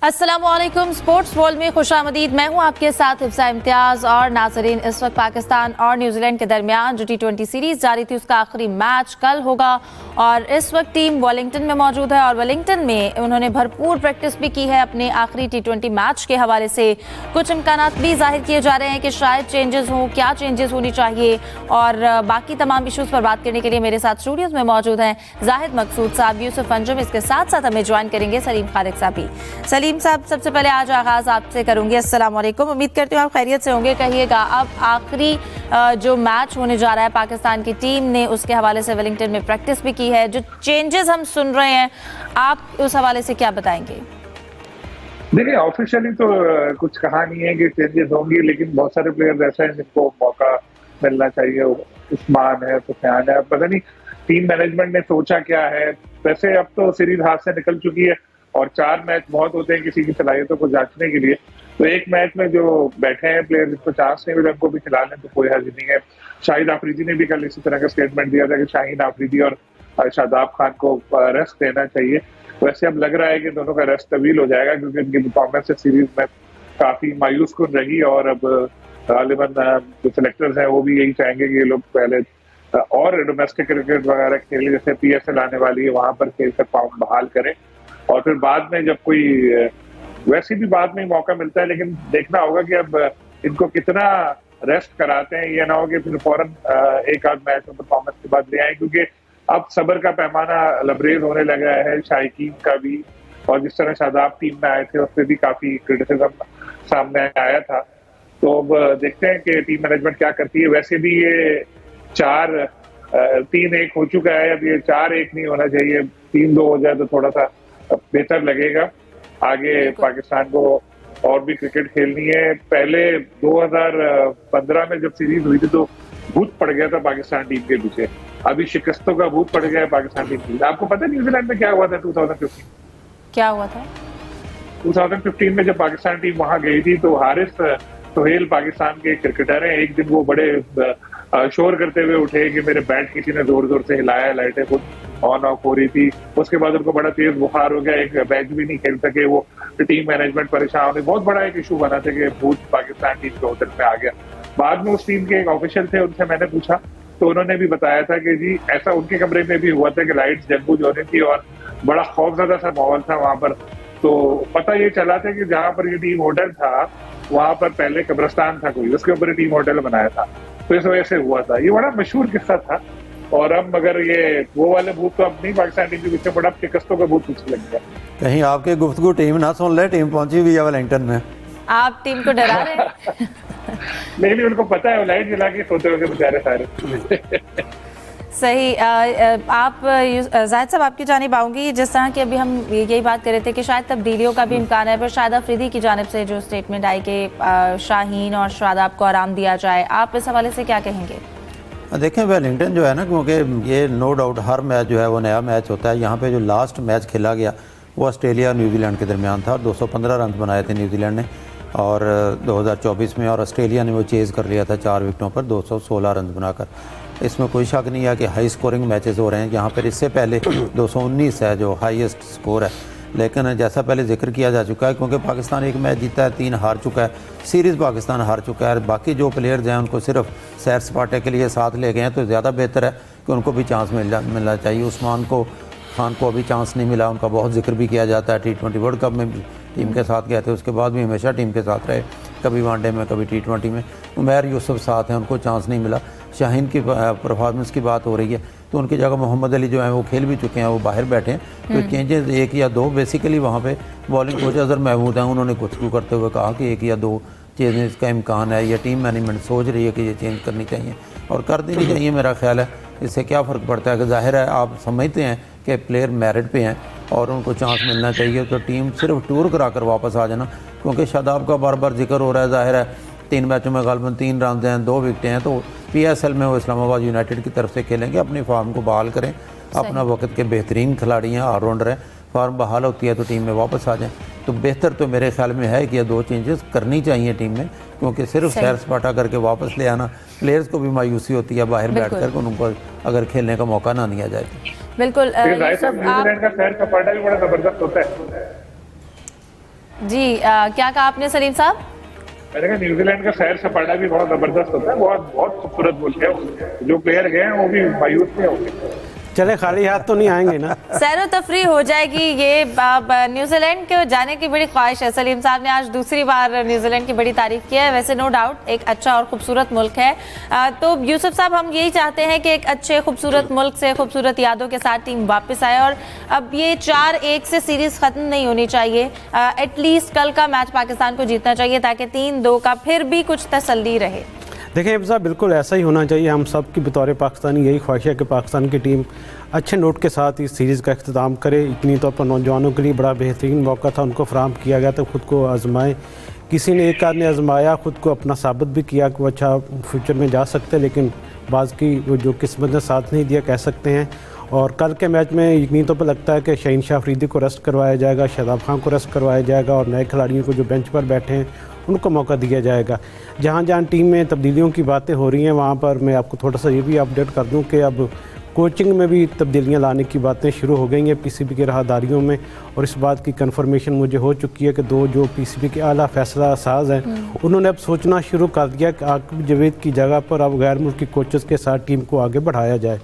अस्सलामुअलैकुम। Sports world में खुशामदीद। मैं हूं आपके साथ हिफ्सा इम्तियाज। और नाजरीन, इस वक्त पाकिस्तान और न्यूजीलैंड के दरमियान जो T20 सीरीज जारी थी उसका आखिरी मैच कल होगा और इस वक्त टीम वेलिंगटन में मौजूद है और वेलिंगटन में उन्होंने भरपूर प्रैक्टिस भी की है अपने आखिरी T20 मैच के हवाले से। कुछ इम्कानात भी जाहिर किए जा रहे हैं कि शायद चेंजेस हों, क्या चेंजेस होनी चाहिए और बाकी तमाम इशूज़ पर बात करने के लिए मेरे साथ स्टूडियोज में मौजूद हैं जाहिद मकसूद साहब, यूसुफ अंजुम, इसके साथ साथ हमें ज्वाइन करेंगे सलीम खालिक साहब भी। सलीम साहब, सबसे पहले आज आगाज आपसे करूंगी। अस्सलाम वालेकुम, उम्मीद करती हूँ आप खैरियत से होंगे। कहिएगा, अब आखिरी जो मैच होने जा रहा है पाकिस्तान की टीम ने उसके हवाले से वेलिंगटन में प्रैक्टिस भी की है, जो चेंजेस हम सुन रहे हैं आप उस हवाले से क्या बताएंगे? देखिए, ऑफिशियली तो कुछ कहा नहीं है कि चेंजेस होंगी, लेकिन बहुत सारे प्लेयर्स ऐसे हैं जिनको मौका मिलना चाहिए। उस्मान है, सुफियान है, पता नहीं टीम मैनेजमेंट ने सोचा क्या है। वैसे अब तो सीरीज हाथ से निकल चुकी है और 4 मैच बहुत होते हैं किसी की सलाहियतों को जांचने के लिए। तो एक मैच में जो बैठे हैं प्लेयर जिनको चांस नहीं मिला उनको भी खिला लें तो कोई हर्ज नहीं है। शाहिद आफरीदी ने भी कल इसी तरह का स्टेटमेंट दिया था कि शाहीन आफरीदी और शादाब खान को रेस्ट देना चाहिए। वैसे अब लग रहा है कि दोनों का रेस्ट तवील हो जाएगा क्योंकि उनकी परफॉर्मेंस सीरीज में काफी मायूस कुन रही और अब गालिबन जो सिलेक्टर्स हैं वो भी यही चाहेंगे कि ये लोग पहले और डोमेस्टिक क्रिकेट वगैरह खेले, जैसे PSL आने वाली है वहां पर खेल कर फॉर्म बहाल करें और फिर बाद में जब कोई वैसे भी बाद में मौका मिलता है, लेकिन देखना होगा कि अब इनको कितना रेस्ट कराते हैं। ये ना हो कि फिर फौरन एक आध मैच में परफॉर्मेंस के बाद ले आए, क्योंकि अब सब्र का पैमाना लबरेज होने लगा है शायकीन का भी। और जिस तरह शादाब टीम में आए थे उससे भी काफी क्रिटिसिज्म सामने आया था। तो अब देखते हैं कि टीम मैनेजमेंट क्या करती है। वैसे भी ये 3-1 हो चुका है, अब ये 4-1 नहीं होना चाहिए, 3-2 हो जाए तो थोड़ा सा बेहतर लगेगा। आगे पाकिस्तान को और भी क्रिकेट खेलनी है। पहले 2015 में जब सीरीज हुई थी तो भूत पड़ गया था पाकिस्तान टीम के पीछे, अभी शिकस्तों का भूत पड़ गया है पाकिस्तान टीम के। आपको पता है न्यूजीलैंड में क्या हुआ था 2015? क्या हुआ था 2015 में जब पाकिस्तान टीम वहां गई थी तो हारिस सोहेल पाकिस्तान के क्रिकेटर हैं। एक दिन वो बड़े शोर करते हुए उठे कि मेरे बैट किसी ने जोर जोर से हिलाया, लाइटें खुद ऑन ऑफ हो रही थी। उसके बाद उनको बड़ा तेज बुखार हो गया, एक मैच भी नहीं खेल सके वो। टीम मैनेजमेंट परेशान होने, बहुत बड़ा एक इशू बना था कि भूत पाकिस्तान टीम के होटल में आ गया। बाद में उस टीम के एक ऑफिशियल थे, उनसे मैंने पूछा तो उन्होंने भी बताया था कि जी ऐसा उनके कमरे में भी हुआ था कि लाइट्स जगबूझ हो रही थी और बड़ा खौफजदा सा माहौल था वहां पर। तो पता ये चला था कि जहां पर ये टीम होटल था वहां पर पहले कब्रिस्तान था कोई, उसके ऊपर टीम होटल बनाया था, तो इस वजह से हुआ था। ये बड़ा मशहूर किस्सा था। और अब मगर ये वो वाले भूत तो अब नहीं पाकिस्तान टीम के पीछे, बड़ा शिकस्तों का भूत पीछे लग गया। कहीं आपके गुफ्तगू टीम ना सुन ले, टीम पहुंची हुई है वेलिंगटन में। आप टीम को डरा रहे हैं? नहीं, उनको पता है, लाइट जला के सोते हुए बेचारे सारे। सही। आप जाहिद साहब, आपकी जानिब आऊँगी। जिस तरह की अभी हम यही बात कर रहे थे कि शायद तब्दीलियों का भी इम्कान है, पर शायद अफरीदी की जानिब से जो स्टेटमेंट आई कि शाहीन और शादाब को आराम दिया जाए, आप इस हवाले से क्या कहेंगे? देखें, वेलिंगटन जो है ना, क्योंकि ये नो डाउट हर मैच जो है वो नया मैच होता है। यहाँ पे जो लास्ट मैच खेला गया वो ऑस्ट्रेलिया और न्यूजीलैंड के दरमियान था। 215 रन बनाए थे न्यूजीलैंड ने और 2024 में, और ऑस्ट्रेलिया ने वो चेज़ कर लिया था 4 विकेटों पर 216 रन बनाकर। इसमें कोई शक नहीं है कि हाई स्कोरिंग मैचेस हो रहे हैं। यहाँ पर इससे पहले 219 है जो हाईएस्ट स्कोर है, लेकिन जैसा पहले जिक्र किया जा चुका है क्योंकि पाकिस्तान एक मैच जीता है, 3 हार चुका है, सीरीज़ पाकिस्तान हार चुका है। बाकी जो प्लेयर्स हैं उनको सिर्फ सैर सपाटे के लिए साथ ले गए हैं, तो ज़्यादा बेहतर है कि उनको भी चांस मिलना चाहिए। उस्मान खान को अभी चांस नहीं मिला, उनका बहुत जिक्र भी किया जाता है। T20 वर्ल्ड कप में टीम के साथ गए थे, उसके बाद भी हमेशा टीम के साथ रहे, कभी वनडे में कभी T20 में। उमैर यूसुफ साथ हैं, उनको चांस नहीं मिला। शाहीन की परफॉर्मेंस की बात हो रही है तो उनकी जगह मोहम्मद अली जो हैं वो खेल भी चुके हैं, वो बाहर बैठे हैं। तो चेंजेस 1 या 2 बेसिकली वहाँ पे बॉलिंग कोच अजहर महमूद हैं, उन्होंने गुफ्तगू करते हुए कहा कि 1 या 2 चेंजेस का इम्कान है, या टीम मैनेजमेंट सोच रही है कि ये चेंज करनी चाहिए और कर देनी चाहिए। मेरा ख्याल है इससे क्या फ़र्क पड़ता है कि जाहिर है आप समझते हैं कि प्लेयर मेरिट पे हैं और उनको चांस मिलना चाहिए, तो टीम सिर्फ टूर करा कर वापस आ जाना। क्योंकि शादाब का बार बार जिक्र हो रहा है, जाहिर है 3 मैचों में गालबन 3 रन हैं, 2 विकेटें हैं, तो PSL में वो इस्लामाबाद यूनाइटेड की तरफ से खेलेंगे। अपनी फॉर्म को बहाल करें, अपना वक्त के बेहतरीन खिलाड़ी हैं, ऑलराउंडर हैं, फॉर्म बहाल होती है तो टीम में वापस आ जाएं। तो बेहतर तो मेरे ख्याल में है कि ये 2 चेंजेस करनी चाहिए टीम में, क्योंकि सिर्फ सैर सपाटा करके वापस ले आना, प्लेयर्स को भी मायूसी होती है बाहर बैठ कर, उनको अगर खेलने का मौका ना दिया जाए। बिल्कुल। न्यूजीलैंड का सैर सपाटा भी बड़ा जबरदस्त होता है। जी क्या कहा आपने सलीम साहब? मैंने कहा न्यूजीलैंड का सैर सपाटा भी बहुत जबरदस्त होता है, बहुत बहुत खूबसूरत मुल्क है, जो प्लेयर गए हैं वो भी मायूस नहीं होंगे। चले खाली हाथ तो नहीं आएंगे ना। सैरो तफरी हो जाएगी। ये न्यूजीलैंड के जाने की बड़ी ख्वाहिश है। सलीम साहब ने आज दूसरी बार न्यूजीलैंड की बड़ी तारीफ की है। वैसे नो डाउट एक अच्छा और खूबसूरत मुल्क है। तो यूसुफ साहब हम यही चाहते हैं कि एक अच्छे खूबसूरत मुल्क से खूबसूरत यादों के साथ टीम वापस आए और अब ये 4-1 से सीरीज खत्म नहीं होनी चाहिए। एटलीस्ट कल का मैच पाकिस्तान को जीतना चाहिए ताकि 3-2 का फिर भी कुछ तसल्ली रहे। देखिए हिफ्ज़ा, बिल्कुल ऐसा ही होना चाहिए। हम सब की बतौर पाकिस्तानी यही ख्वाहिश है कि पाकिस्तान की टीम अच्छे नोट के साथ इस सीरीज़ का अख्ताम करे। इतनी तौर पर नौजवानों के लिए बड़ा बेहतरीन मौका था, उनको फराहम किया गया तो ख़ुद को आजमाएँ। किसी ने एक आदमी आजमाया, ख़ुद को अपना साबित भी किया कि वो अच्छा फ्यूचर में जा सकते हैं, लेकिन बाज़ की वो जो किस्मत ने साथ नहीं दिया कह सकते हैं। और कल के मैच में यकीनी तौर पर लगता है कि शहीन शाह अफरीदी को रेस्ट करवाया जाएगा, शादाब खान को रेस्ट करवाया जाएगा और नए खिलाड़ियों को जो बेंच पर बैठे हैं उनको मौका दिया जाएगा। जहाँ जहाँ टीम में तब्दीलियों की बातें हो रही हैं वहाँ पर मैं आपको थोड़ा सा ये भी अपडेट कर दूँ कि अब कोचिंग में भी तब्दीलियाँ लाने की बातें शुरू हो गई हैं पीसीबी की राहदारियों में, और इस बात की कंफर्मेशन मुझे हो चुकी है कि 2 जो पीसीबी के आला फैसला साज हैं उन्होंने अब सोचना शुरू कर दिया कि आकिब जावेद की जगह पर अब गैर मुल्की कोचेस के साथ टीम को आगे बढ़ाया जाए।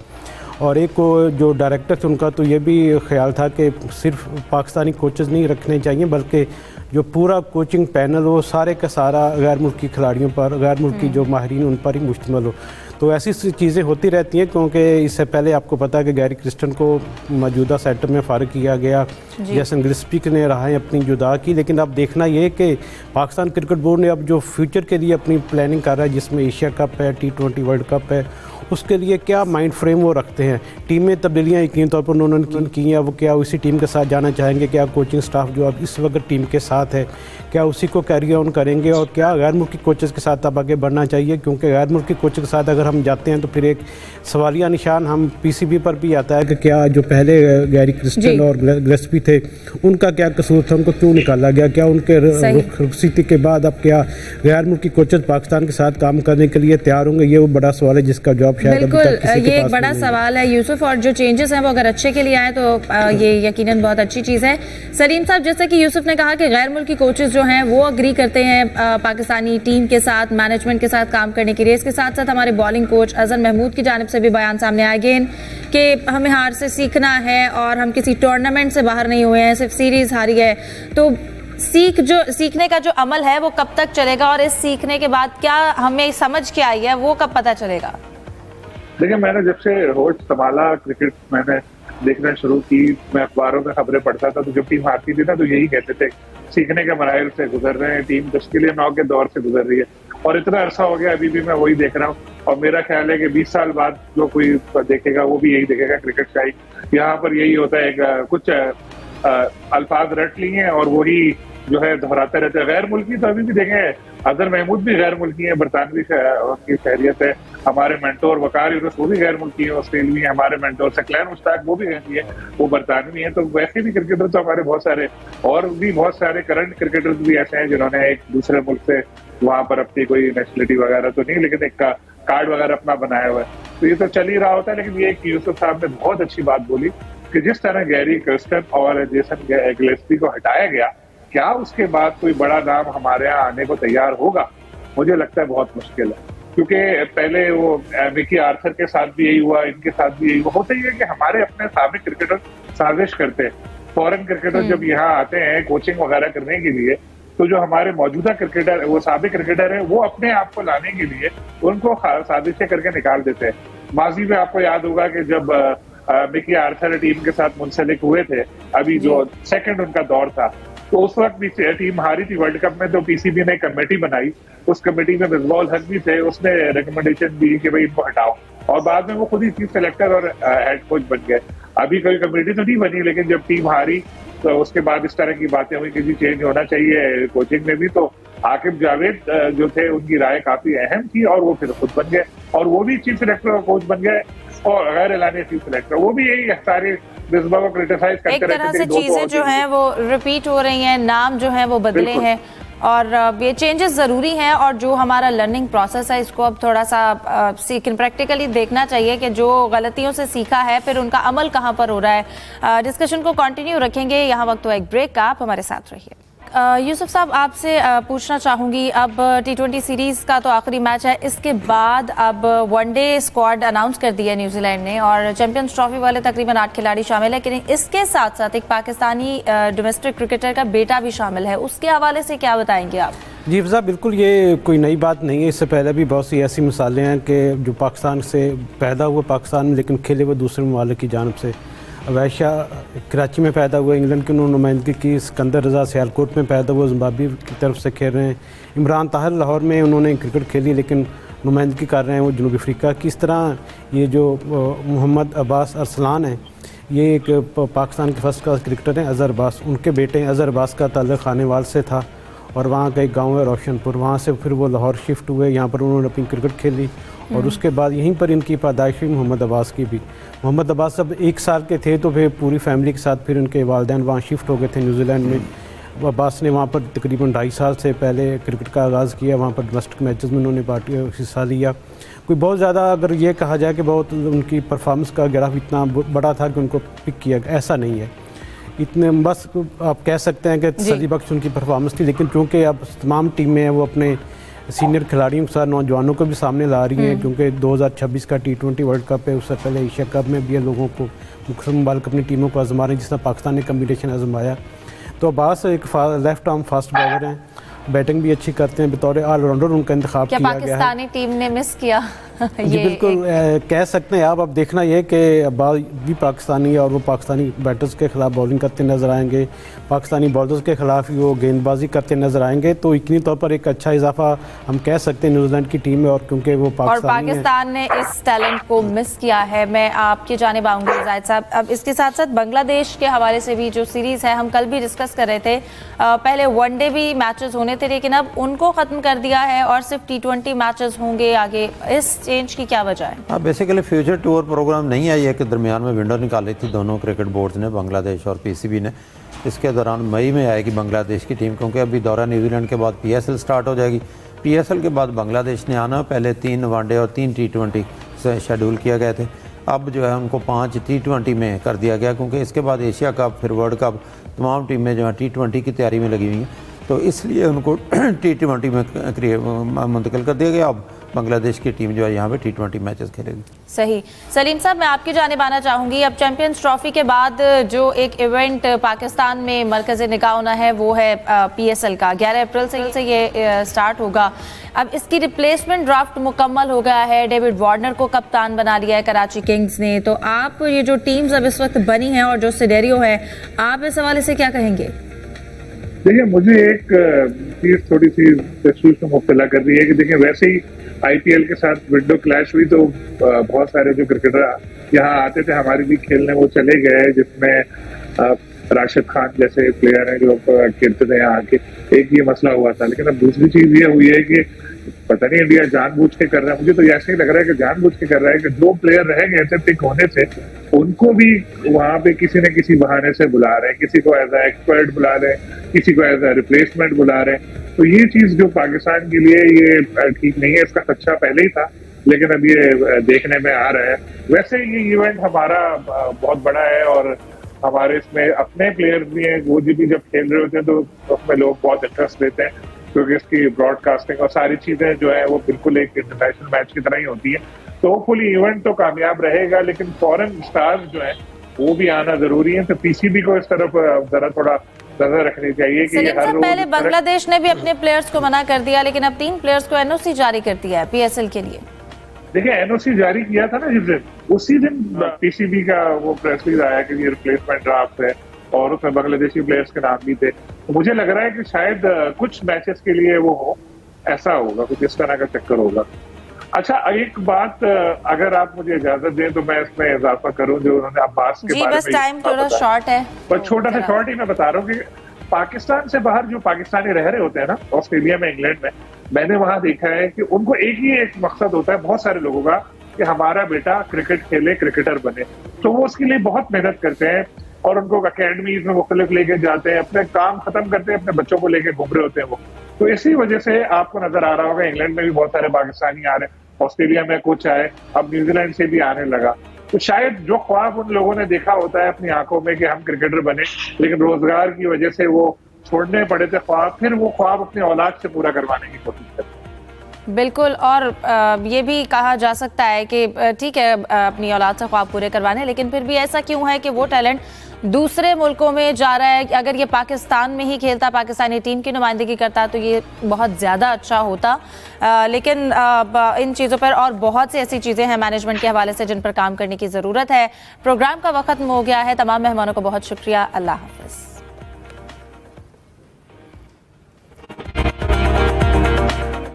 और एक जो डायरेक्टर थे उनका तो ये भी ख्याल था कि सिर्फ पाकिस्तानी कोचेस नहीं रखने चाहिए बल्कि जो पूरा कोचिंग पैनल हो सारे का सारा गैर मुल्की खिलाड़ियों पर, गैर मुल्की जो माहिरीन उन पर ही मुश्तमिल हो। तो ऐसी चीज़ें होती रहती हैं क्योंकि इससे पहले आपको पता है कि गैरी क्रिस्टन को मौजूदा सेटअप में फ़ारिग किया गया, जैसन गिलस्पी ने राहें अपनी जुदा की। लेकिन अब देखना ये कि पाकिस्तान क्रिकेट बोर्ड ने अब जो फ्यूचर के लिए अपनी प्लानिंग कर रहा है, जिसमें एशिया कप है, T20 वर्ल्ड कप है, उसके लिए क्या माइंड फ्रेम वो रखते हैं। टीम में तब्दीलियाँ यकीनी तौर पर उन्होंने की हैं, वो क्या उसी टीम के साथ जाना चाहेंगे, क्या कोचिंग स्टाफ जो अब इस वक्त टीम के साथ है क्या उसी को कैरी ऑन करेंगे, और क्या गैर मुल्की कोचेज़ के साथ अब आगे बढ़ना चाहिए। क्योंकि गैर मुल्की कोचेज़ के साथ अगर हम जाते हैं तो फिर एक सवालिया निशान हम पीसीबी पर भी आता है कि क्या जो पहले गैरी क्रिस्टन और गिलस्पी थे उनका क्या कसूर था, उनको क्यों निकाला गया, क्या उनके रुखसती के बाद अब क्या गैर मुल्की कोचेज़ पाकिस्तान के साथ काम करने के लिए तैयार होंगे। ये वो बड़ा सवाल है जिसका जवाब बिल्कुल ये एक बड़ा सवाल है यूसुफ, और जो चेंजेस हैं वो अगर अच्छे के लिए आए तो ये यकीनन बहुत अच्छी चीज़ है। सलीम साहब, जैसे कि यूसुफ ने कहा कि गैर मुल्की कोचेस जो हैं वो अग्री करते हैं पाकिस्तानी टीम के साथ, मैनेजमेंट के साथ काम करने के लिए। इसके साथ साथ हमारे बॉलिंग कोच अजहर महमूद की जानिब से भी बयान सामने आए गेन कि हमें हार से सीखना है और हम किसी टूर्नामेंट से बाहर नहीं हुए हैं, सिर्फ सीरीज़ हारी है। तो सीखने का जो अमल है वो कब तक चलेगा, और इस सीखने के बाद क्या हमें समझ के आई है वो कब पता चलेगा? देखिए, मैंने जब से होश संभाला, क्रिकेट मैंने देखना शुरू की, मैं अखबारों में खबरें पढ़ता था, तो जब टीम हारती थी ना तो यही कहते थे सीखने के मराइल से गुजर रहे हैं, टीम तश्कील नौ के दौर से गुजर रही है। और इतना अरसा हो गया, अभी भी मैं वही देख रहा हूँ, और मेरा ख्याल है कि 20 साल बाद जो कोई देखेगा वो भी यही देखेगा। क्रिकेट का ही यहाँ पर यही होता है, कुछ अल्फाज रट लिए हैं और वही जो है दोहराते रहते हैं। गैर मुल्की तो अभी भी देखें, अजहर महमूद भी गैर मुल्की है, बरतानवी की शहरियत है। हमारे मेंटोर वकार यूनुस वो भी गैर मुल्की है, ऑस्ट्रेलियाई है। हमारे मेंटोर सकलैन मुश्ताक वो भी है, वो बरतानवी है। तो वैसे भी क्रिकेटर तो हमारे बहुत सारे, और भी बहुत सारे करंट क्रिकेटर्स भी ऐसे हैं जिन्होंने एक दूसरे मुल्क से वहां पर अपनी कोई नेशनलिटी वगैरह तो नहीं, लेकिन एक कार्ड वगैरह अपना बनाया हुआ है। तो ये तो चल ही रहा होता है। लेकिन ये यूसुफ साहब ने बहुत अच्छी बात बोली कि जिस तरह गैरी क्रिस्टन और जेसन गिलेस्पी को हटाया गया, क्या उसके बाद कोई बड़ा नाम हमारे यहाँ आने को तैयार होगा? मुझे लगता है बहुत मुश्किल है, क्योंकि पहले वो मिकी आर्थर के साथ भी यही हुआ, इनके साथ भी यही हुआ। होता ही है कि हमारे अपने साबिक क्रिकेटर साजिश करते हैं। फॉरेन क्रिकेटर जब यहाँ आते हैं कोचिंग वगैरह करने के लिए, तो जो हमारे मौजूदा क्रिकेटर, वो साबिक क्रिकेटर है, वो अपने आप को लाने के लिए उनको साजिशें करके निकाल देते हैं। माजी में आपको याद होगा कि जब मिकी आर्थर टीम के साथ मुंसलिक हुए थे, अभी जो सेकंड उनका दौर था, तो उस वक्त भी टीम हारी थी वर्ल्ड कप में, तो पीसीबी ने कमेटी बनाई। उस कमेटी में मिसबाउल हक भी थे, उसने रिकमेंडेशन दी कि भाई इनको हटाओ, और बाद में वो खुद ही चीफ सेलेक्टर और हेड कोच बन गए। अभी कोई कमेटी तो नहीं बनी, लेकिन जब टीम हारी तो उसके बाद इस तरह की बातें हुई कि जी चेंज होना चाहिए कोचिंग में भी। तो आकिब जावेद जो थे उनकी राय काफी अहम थी, और वो फिर खुद बन गए, और वो भी चीफ सेलेक्टर और कोच बन गए, और गैर एलानी चीफ सेलेक्टर। वो भी यही सारे मिसबा को क्रिटिसाइज करते रहते थे। एक तरह से चीजें जो हैं वो रिपीट हो रही हैं, नाम जो है वो बदले हैं, और ये चेंजेस ज़रूरी हैं। और जो हमारा लर्निंग प्रोसेस है इसको अब थोड़ा सा प्रैक्टिकली देखना चाहिए कि जो गलतियों से सीखा है फिर उनका अमल कहाँ पर हो रहा है। डिस्कशन को कंटिन्यू रखेंगे। यहाँ वक्त हुआ एक ब्रेक का, आप हमारे साथ रहिए। यूसुफ साहब आपसे पूछना चाहूँगी, अब T20 सीरीज़ का तो आखिरी मैच है, इसके बाद अब वनडे स्क्वाड अनाउंस कर दिया है न्यूजीलैंड ने और चैंपियंस ट्रॉफी वाले तकरीबन 8 खिलाड़ी शामिल है, लेकिन इसके साथ साथ एक पाकिस्तानी डोमेस्टिक क्रिकेटर का बेटा भी शामिल है, उसके हवाले से क्या बताएंगे आप? जी फिजा, बिल्कुल ये कोई नई बात नहीं है। इससे पहले भी बहुत सी ऐसी मिसालें हैं कि जो पाकिस्तान से पैदा हुए पाकिस्तान में लेकिन खेले हुए दूसरे ममालिक की जानब से। वैशा कराची में पैदा हुए, इंग्लैंड की उन्होंने नुमाइंदगी की। सिकंदर रज़ा सियालकोट में पैदा हुए, जिम्बाब्वे की तरफ से खेल रहे हैं। इमरान ताहिर लाहौर में उन्होंने क्रिकेट खेली लेकिन नुमाइंदगी कर रहे हैं वो जनूबी अफ्रीका की। इस तरह ये जो मोहम्मद अब्बास अरसलान है, ये एक पाकिस्तान के फर्स्ट क्लास क्रिकेटर हैं। अज़हर अब्बास उनके बेटे हैं। अज़हर अब्बास का ताल्लुक़ खानेवाल से था और वहाँ का एक गाँव है रोशनपुर, वहाँ से फिर वो लाहौर शिफ्ट हुए। यहाँ पर उन्होंने अपनी क्रिकेट खेली और उसके बाद यहीं पर इनकी पैदाइश हुई मोहम्मद अब्बास की भी। मोहम्मद अब्बास जब 1 साल के थे तो फिर पूरी फैमिली के साथ फिर उनके वालिदैन वहाँ शिफ्ट हो गए थे न्यूजीलैंड में। अब्बास ने वहाँ पर तकरीबन 2.5 साल से पहले क्रिकेट का आगाज़ किया। वहाँ पर डोमेस्टिक मैचेस में उन्होंने हिस्सा लिया। कोई बहुत ज़्यादा अगर ये कहा जाए कि बहुत उनकी परफॉर्मेंस का ग्राफ इतना बड़ा था कि उनको पिक किया, ऐसा नहीं है। इतने बस आप कह सकते हैं कि तसल्ली बख्श उनकी परफॉर्मेंस थी, लेकिन चूँकि अब तमाम टीमें हैं वो अपने सीनियर खिलाड़ियों के साथ नौजवानों को भी सामने ला रही हैं, क्योंकि 2026 का T20 वर्ल्ड कप है, उससे पहले एशिया कप में भी ये लोगों को मुख्तलिफ मुमालिक अपनी टीमों को आजमा रहे हैं, जिस तरह पाकिस्तान ने कम्बिनेशन आजमाया। तो अब्बास एक लेफ्ट आर्म फास्ट बॉलर हैं, बैटिंग भी अच्छी करते हैं, बतौर ऑलराउंडर उनका इंतखाब किया गया है। पाकिस्तानी टीम ने मिस किया? जी बिल्कुल कह सकते हैं आप। अब देखना ये कि अब्बास भी पाकिस्तानी है और वो पाकिस्तानी बैटर्स के खिलाफ बॉलिंग करते नज़र आएंगे, पाकिस्तानी बॉलर्स के खिलाफ ही वो गेंदबाजी करते नज़र आएंगे। तो यकीनी तौर पर एक अच्छा इजाफा हम कह सकते हैं न्यूजीलैंड की टीम में, और क्योंकि वो पाकिस्तान ने इस टैलेंट को मिस किया है। मैं आपकी जानिब आऊँगी जाहिद साहब। अब इसके साथ साथ बांग्लादेश के हवाले से भी जो सीरीज़ है, हम कल भी डिस्कस कर रहे थे, पहले वनडे भी मैचेस होने थे लेकिन अब उनको ख़त्म कर दिया है और सिर्फ T20 मैचेस होंगे आगे। इस चेंज की क्या वजह है? हाँ, बेसिकली फ्यूचर टूर प्रोग्राम नहीं है, ये कि दरमियान में विंडो निकाली थी दोनों क्रिकेट बोर्ड्स ने, बांग्लादेश और PCB ने। इसके दौरान मई में आएगी बांग्लादेश की टीम, क्योंकि अभी दौरा न्यूजीलैंड के बाद PSL स्टार्ट हो जाएगी। PSL के बाद बांग्लादेश ने आना, पहले 3 वनडे और 3 T20 से शेड्यूल किया गए थे। अब जो है उनको 5 T20 में कर दिया गया, क्योंकि इसके बाद एशिया कप, फिर वर्ल्ड कप, तमाम टीमें जो है T20 की तैयारी में लगी हुई हैं, तो इसलिए उनको T20 में मुंतकिल कर दिया गया। अब बांग्लादेश की टीम जो है यहाँ पे T20 मैचेस खेलेगी। सही। सलीम साहब, मैं आपकी जानिब आना चाहूँगी। अब चैंपियंस ट्रॉफी के बाद जो एक इवेंट पाकिस्तान में मरकज़ निगाह होना है वो है PSL का। 11 अप्रैल से ये स्टार्ट होगा। अब इसकी रिप्लेसमेंट ड्राफ्ट मुकम्मल हो गया है, डेविड वार्नर को कप्तान बना लिया है कराची किंग्स ने। तो आप ये जो टीम्स अब इस वक्त बनी हैं और जो सिनेरियो है, आप इस हवाले से क्या कहेंगे? देखिए, मुझे एक चीज थोड़ी सी तशवीश में मुब्तला कर रही है कि देखिए, वैसे ही IPL के साथ विंडो क्लैश हुई तो बहुत सारे जो क्रिकेटर यहाँ आते थे हमारी भी खेलने, वो चले गए, जिसमें राशिद खान जैसे प्लेयर हैं जो खेलते थे यहाँ आके। एक ये मसला हुआ था, लेकिन अब दूसरी चीज ये हुई है कि पता नहीं इंडिया जानबूझ के कर रहा है, मुझे तो ऐसे ही लग रहा है कि जानबूझ के कर रहा है कि जो प्लेयर रह गए थे पिक होने से उनको भी वहां पे किसी न किसी बहाने से बुला रहे हैं, किसी को एज ए एक्सपर्ट बुला रहे हैं, किसी को एज ए रिप्लेसमेंट बुला रहे हैं। तो ये चीज जो पाकिस्तान के लिए ये ठीक नहीं है। इसका खदशा पहले ही था, लेकिन अब ये देखने में आ रहा है। वैसे ये इवेंट हमारा बहुत बड़ा है और हमारे इसमें अपने प्लेयर्स भी हैं, वो भी जब खेल रहे होते हैं तो उसमें लोग बहुत इंटरेस्ट लेते हैं, क्योंकि इसकी ब्रॉडकास्टिंग और सारी चीजें जो है वो बिल्कुल एक इंटरनेशनल मैच की तरह ही होती है। तो होपफुली इवेंट तो कामयाब रहेगा, लेकिन फॉरेन स्टार्स जो है वो भी आना जरूरी है। तो PCB को इस तरफ जरा थोड़ा नजर रखनी चाहिए कि हर रोज। पहले बांग्लादेश ने भी अपने प्लेयर्स को मना कर दिया, लेकिन अब 3 प्लेयर्स को NOC जारी कर दिया है PSL के लिए। देखिए, NOC जारी किया था ना जिस दिन, उसी दिन PCB का वो प्रेस रिलीज आया कि ये रिप्लेसमेंट ड्राफ्ट है और उसमें बांग्लादेशी प्लेयर्स के नाम भी थे। तो मुझे लग रहा है कि शायद कुछ मैचेस के लिए वो हो, ऐसा होगा, कुछ इस तरह का चक्कर होगा। अच्छा, एक बात अगर आप मुझे इजाजत दें तो मैं इसमें इजाफा करूं, जो उन्होंने अब्बास के बारे में, बस टाइम थोड़ा शॉर्ट है, पर छोटा सा शॉर्ट ही मैं बता रहा हूँ कि पाकिस्तान से बाहर जो पाकिस्तानी रह रहे होते हैं ना, ऑस्ट्रेलिया में, इंग्लैंड में, मैंने वहां देखा है कि उनको एक मकसद होता है बहुत सारे लोगों का कि हमारा बेटा क्रिकेट खेले, क्रिकेटर बने। तो वो उसके लिए बहुत मेहनत करते हैं और उनको अकेडमीज में मुख्तलिफ लेके जाते हैं, अपने काम खत्म करते हैं, अपने बच्चों को लेके घूम रहे होते हैं वो। तो इसी वजह से आपको नजर आ रहा होगा इंग्लैंड में भी बहुत सारे पाकिस्तानी आ रहे हैं, ऑस्ट्रेलिया में कुछ आए, अब न्यूजीलैंड से भी आने लगा। तो शायद जो ख्वाब उन लोगों ने देखा होता है अपनी आंखों में कि हम क्रिकेटर बने, लेकिन रोजगार की वजह से वो छोड़ने पड़े थे ख्वाब, फिर वो ख्वाब अपनी औलाद से पूरा करवाने की कोशिश करते हैं। बिल्कुल। और ये भी कहा जा सकता है कि ठीक है अपनी औलाद से ख्वाब पूरे करवाने, लेकिन फिर भी ऐसा क्यों है कि वो टैलेंट दूसरे मुल्कों में जा रहा है? अगर ये पाकिस्तान में ही खेलता, पाकिस्तानी टीम की नुमाइंदगी करता, तो ये बहुत ज़्यादा अच्छा होता। लेकिन इन चीज़ों पर और बहुत सी ऐसी चीज़ें हैं मैनेजमेंट के हवाले से जिन पर काम करने की ज़रूरत है। प्रोग्राम का वक्त खत्म हो गया है। तमाम मेहमानों को बहुत शुक्रिया। अल्लाह हाफ़िज़।